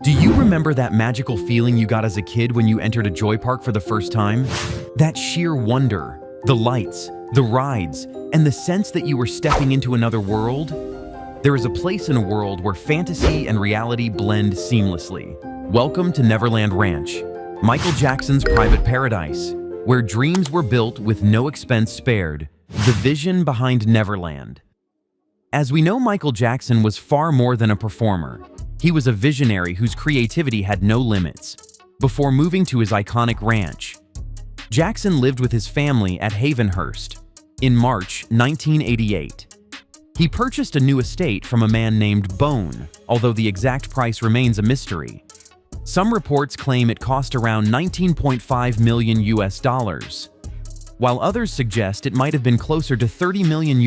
Do you remember that magical feeling you got as a kid when you entered a joy park for the first time? That sheer wonder, the lights, the rides, and the sense that you were stepping into another world? There is a place in a world where fantasy and reality blend seamlessly. Welcome to Neverland Ranch, Michael Jackson's private paradise, where dreams were built with no expense spared, the vision behind Neverland. As we know, Michael Jackson was far more than a performer. He was a visionary whose creativity had no limits. Before moving to his iconic ranch, Jackson lived with his family at Havenhurst. In March 1988, he purchased a new estate from a man named Bone, although the exact price remains a mystery. Some reports claim it cost around $19.5 million, while others suggest it might have been closer to $30 million.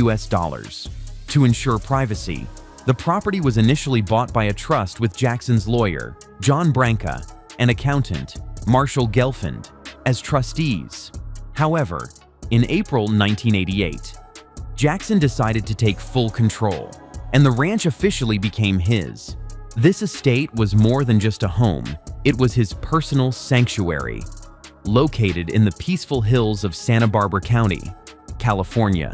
To ensure privacy, the property was initially bought by a trust with Jackson's lawyer, John Branca, and accountant, Marshall Gelfand, as trustees. However, in April 1988, Jackson decided to take full control, and the ranch officially became his. This estate was more than just a home, it was his personal sanctuary, located in the peaceful hills of Santa Barbara County, California.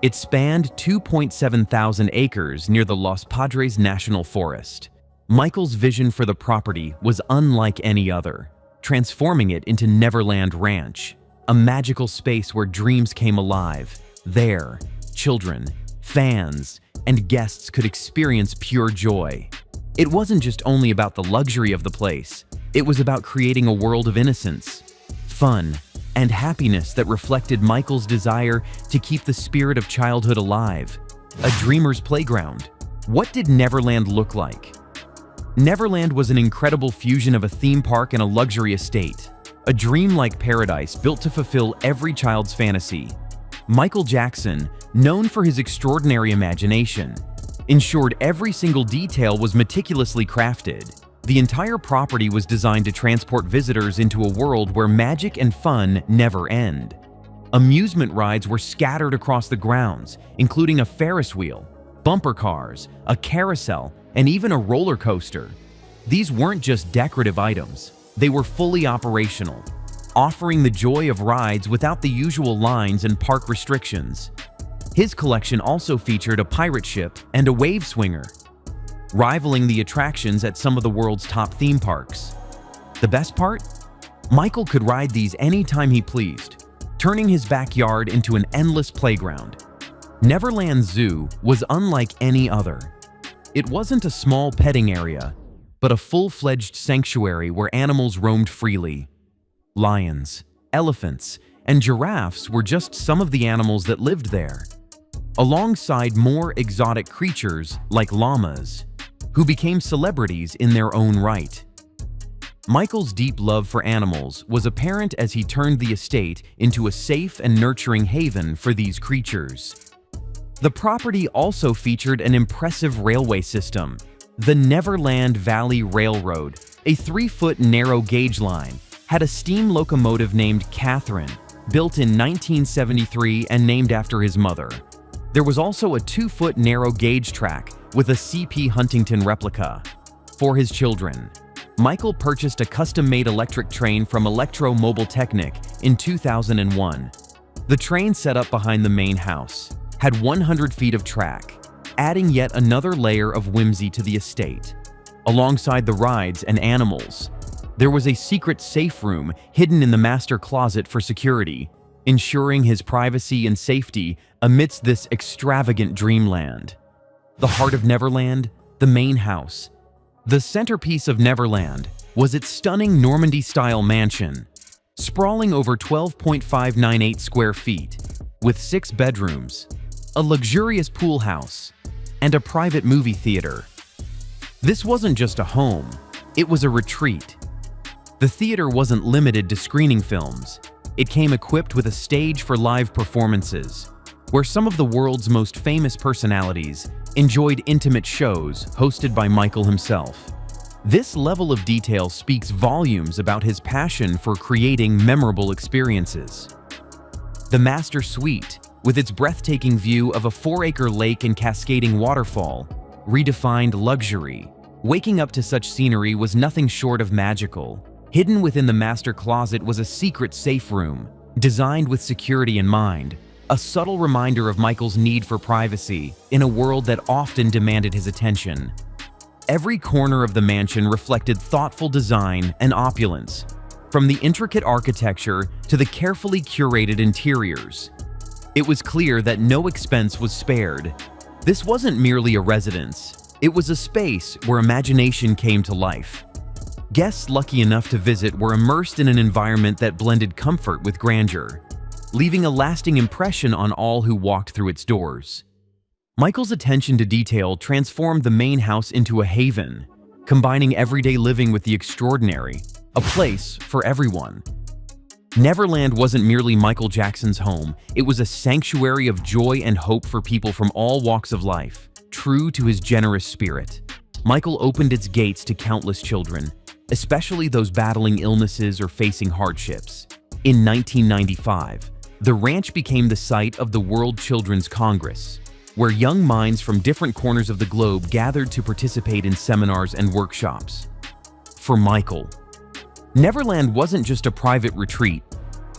It spanned 2.7 thousand acres near the Los Padres National Forest. Michael's vision for the property was unlike any other, transforming it into Neverland Ranch, a magical space where dreams came alive. There, children, fans, and guests could experience pure joy. It wasn't just only about the luxury of the place, it was about creating a world of innocence, fun, and happiness that reflected Michael's desire to keep the spirit of childhood alive. A dreamer's playground. What did Neverland look like? Neverland was an incredible fusion of a theme park and a luxury estate, a dreamlike paradise built to fulfill every child's fantasy. Michael Jackson, known for his extraordinary imagination, ensured every single detail was meticulously crafted. The entire property was designed to transport visitors into a world where magic and fun never end. Amusement rides were scattered across the grounds, including a Ferris wheel, bumper cars, a carousel, and even a roller coaster. These weren't just decorative items, they were fully operational, offering the joy of rides without the usual lines and park restrictions. His collection also featured a pirate ship and a wave swinger, rivaling the attractions at some of the world's top theme parks. The best part? Michael could ride these anytime he pleased, turning his backyard into an endless playground. Neverland Zoo was unlike any other. It wasn't a small petting area, but a full-fledged sanctuary where animals roamed freely. Lions, elephants, and giraffes were just some of the animals that lived there, alongside more exotic creatures like llamas, who became celebrities in their own right. Michael's deep love for animals was apparent as he turned the estate into a safe and nurturing haven for these creatures. The property also featured an impressive railway system, the Neverland Valley Railroad, a 3-foot narrow gauge line, had a steam locomotive named Catherine, built in 1973 and named after his mother. There was also a 2-foot narrow gauge track with a C.P. Huntington replica. For his children, Michael purchased a custom-made electric train from Electro Mobile Technic in 2001. The train set up behind the main house had 100 feet of track, adding yet another layer of whimsy to the estate. Alongside the rides and animals, there was a secret safe room hidden in the master closet for security, ensuring his privacy and safety amidst this extravagant dreamland. The heart of Neverland, the main house. The centerpiece of Neverland was its stunning Normandy-style mansion, sprawling over 12.598 square feet, with 6 bedrooms, a luxurious pool house, and a private movie theater. This wasn't just a home, it was a retreat. The theater wasn't limited to screening films. It came equipped with a stage for live performances, where some of the world's most famous personalities enjoyed intimate shows hosted by Michael himself. This level of detail speaks volumes about his passion for creating memorable experiences. The Master Suite, with its breathtaking view of a 4-acre lake and cascading waterfall, redefined luxury, Waking up to such scenery was nothing short of magical. Hidden within the master closet was a secret safe room, designed with security in mind, a subtle reminder of Michael's need for privacy in a world that often demanded his attention. Every corner of the mansion reflected thoughtful design and opulence, from the intricate architecture to the carefully curated interiors. It was clear that no expense was spared. This wasn't merely a residence, it was a space where imagination came to life. Guests lucky enough to visit were immersed in an environment that blended comfort with grandeur, leaving a lasting impression on all who walked through its doors. Michael's attention to detail transformed the main house into a haven, combining everyday living with the extraordinary, a place for everyone. Neverland wasn't merely Michael Jackson's home, it was a sanctuary of joy and hope for people from all walks of life. True to his generous spirit, Michael opened its gates to countless children, especially those battling illnesses or facing hardships. In 1995, the ranch became the site of the World Children's Congress, where young minds from different corners of the globe gathered to participate in seminars and workshops. For Michael, Neverland wasn't just a private retreat,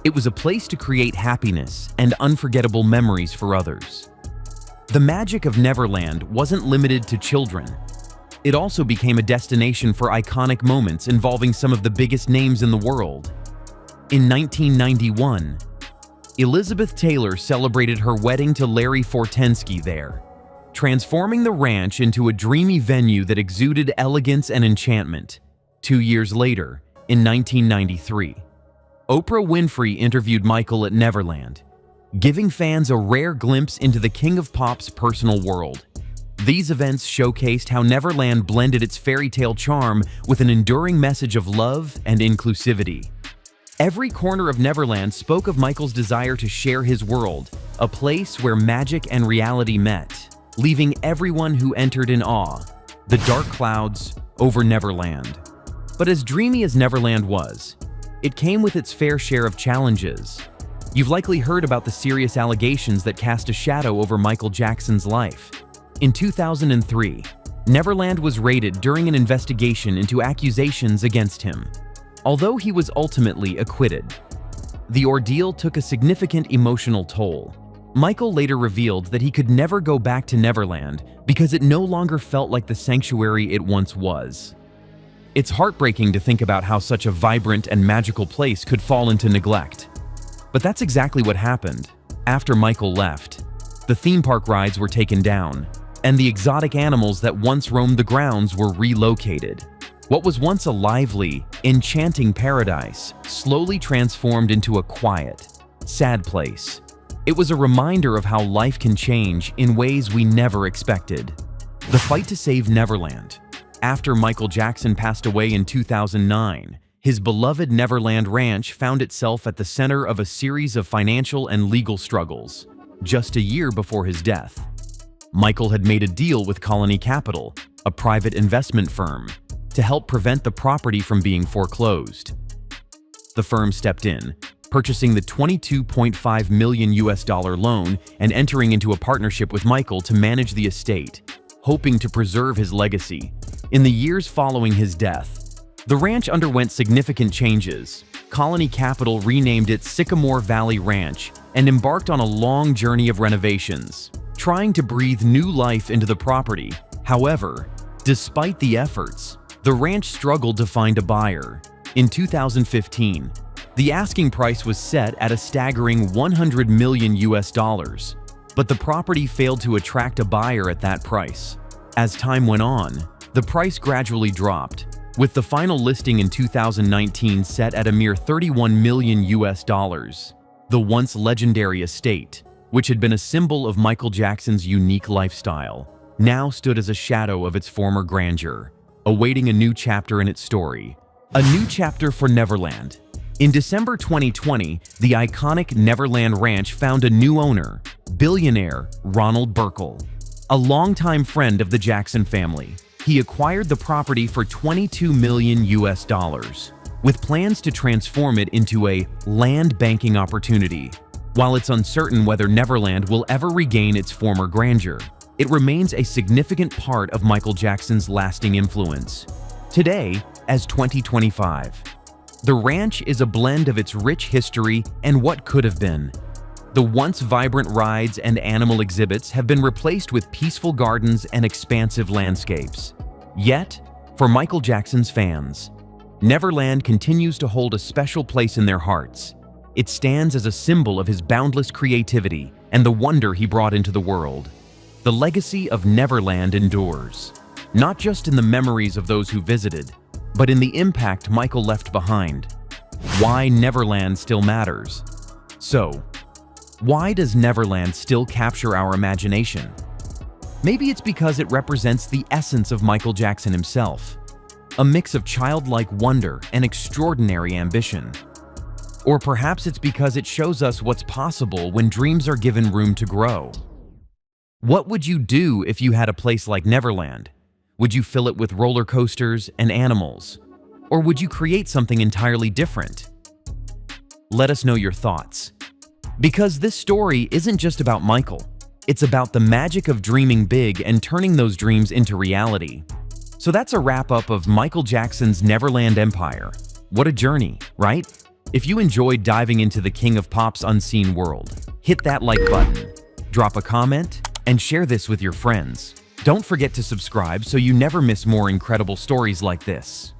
it was a place to create happiness and unforgettable memories for others. The magic of Neverland wasn't limited to children. It also became a destination for iconic moments involving some of the biggest names in the world. In 1991, Elizabeth Taylor celebrated her wedding to Larry Fortensky there, transforming the ranch into a dreamy venue that exuded elegance and enchantment. 2 years later, in 1993, Oprah Winfrey interviewed Michael at Neverland, giving fans a rare glimpse into the King of Pop's personal world. These events showcased how Neverland blended its fairy tale charm with an enduring message of love and inclusivity. Every corner of Neverland spoke of Michael's desire to share his world, a place where magic and reality met, leaving everyone who entered in awe. The dark clouds over Neverland. But as dreamy as Neverland was, it came with its fair share of challenges. You've likely heard about the serious allegations that cast a shadow over Michael Jackson's life. In 2003, Neverland was raided during an investigation into accusations against him. Although he was ultimately acquitted, the ordeal took a significant emotional toll. Michael later revealed that he could never go back to Neverland because it no longer felt like the sanctuary it once was. It's heartbreaking to think about how such a vibrant and magical place could fall into neglect. But that's exactly what happened. After Michael left, the theme park rides were taken down, and the exotic animals that once roamed the grounds were relocated. What was once a lively, enchanting paradise slowly transformed into a quiet, sad place. It was a reminder of how life can change in ways we never expected. The fight to save Neverland. After Michael Jackson passed away in 2009, his beloved Neverland Ranch found itself at the center of a series of financial and legal struggles. Just a year before his death, Michael had made a deal with Colony Capital, a private investment firm, to help prevent the property from being foreclosed. The firm stepped in, purchasing the $22.5 million loan and entering into a partnership with Michael to manage the estate, hoping to preserve his legacy. In the years following his death, the ranch underwent significant changes. Colony Capital renamed it Sycamore Valley Ranch and embarked on a long journey of renovations, trying to breathe new life into the property. However, despite the efforts, the ranch struggled to find a buyer. In 2015, the asking price was set at a staggering $100 million, but the property failed to attract a buyer at that price. As time went on, the price gradually dropped, with the final listing in 2019 set at a mere $31 million. The once legendary estate, which had been a symbol of Michael Jackson's unique lifestyle, now stood as a shadow of its former grandeur, awaiting a new chapter in its story. A new chapter for Neverland. In December 2020, the iconic Neverland Ranch found a new owner, billionaire Ronald Burkle, a longtime friend of the Jackson family. He acquired the property for $22 million, with plans to transform it into a land banking opportunity. While it's uncertain whether Neverland will ever regain its former grandeur, it remains a significant part of Michael Jackson's lasting influence. Today, as 2025, the ranch is a blend of its rich history and what could have been. The once vibrant rides and animal exhibits have been replaced with peaceful gardens and expansive landscapes. Yet, for Michael Jackson's fans, Neverland continues to hold a special place in their hearts. It stands as a symbol of his boundless creativity and the wonder he brought into the world. The legacy of Neverland endures, not just in the memories of those who visited, but in the impact Michael left behind. Why Neverland still matters. So, why does Neverland still capture our imagination? Maybe it's because it represents the essence of Michael Jackson himself, a mix of childlike wonder and extraordinary ambition. Or perhaps it's because it shows us what's possible when dreams are given room to grow. What would you do if you had a place like Neverland? Would you fill it with roller coasters and animals? Or would you create something entirely different? Let us know your thoughts. Because this story isn't just about Michael, it's about the magic of dreaming big and turning those dreams into reality. So that's a wrap-up of Michael Jackson's Neverland Empire. What a journey, right? If you enjoyed diving into the King of Pop's unseen world, hit that like button, drop a comment, and share this with your friends. Don't forget to subscribe so you never miss more incredible stories like this.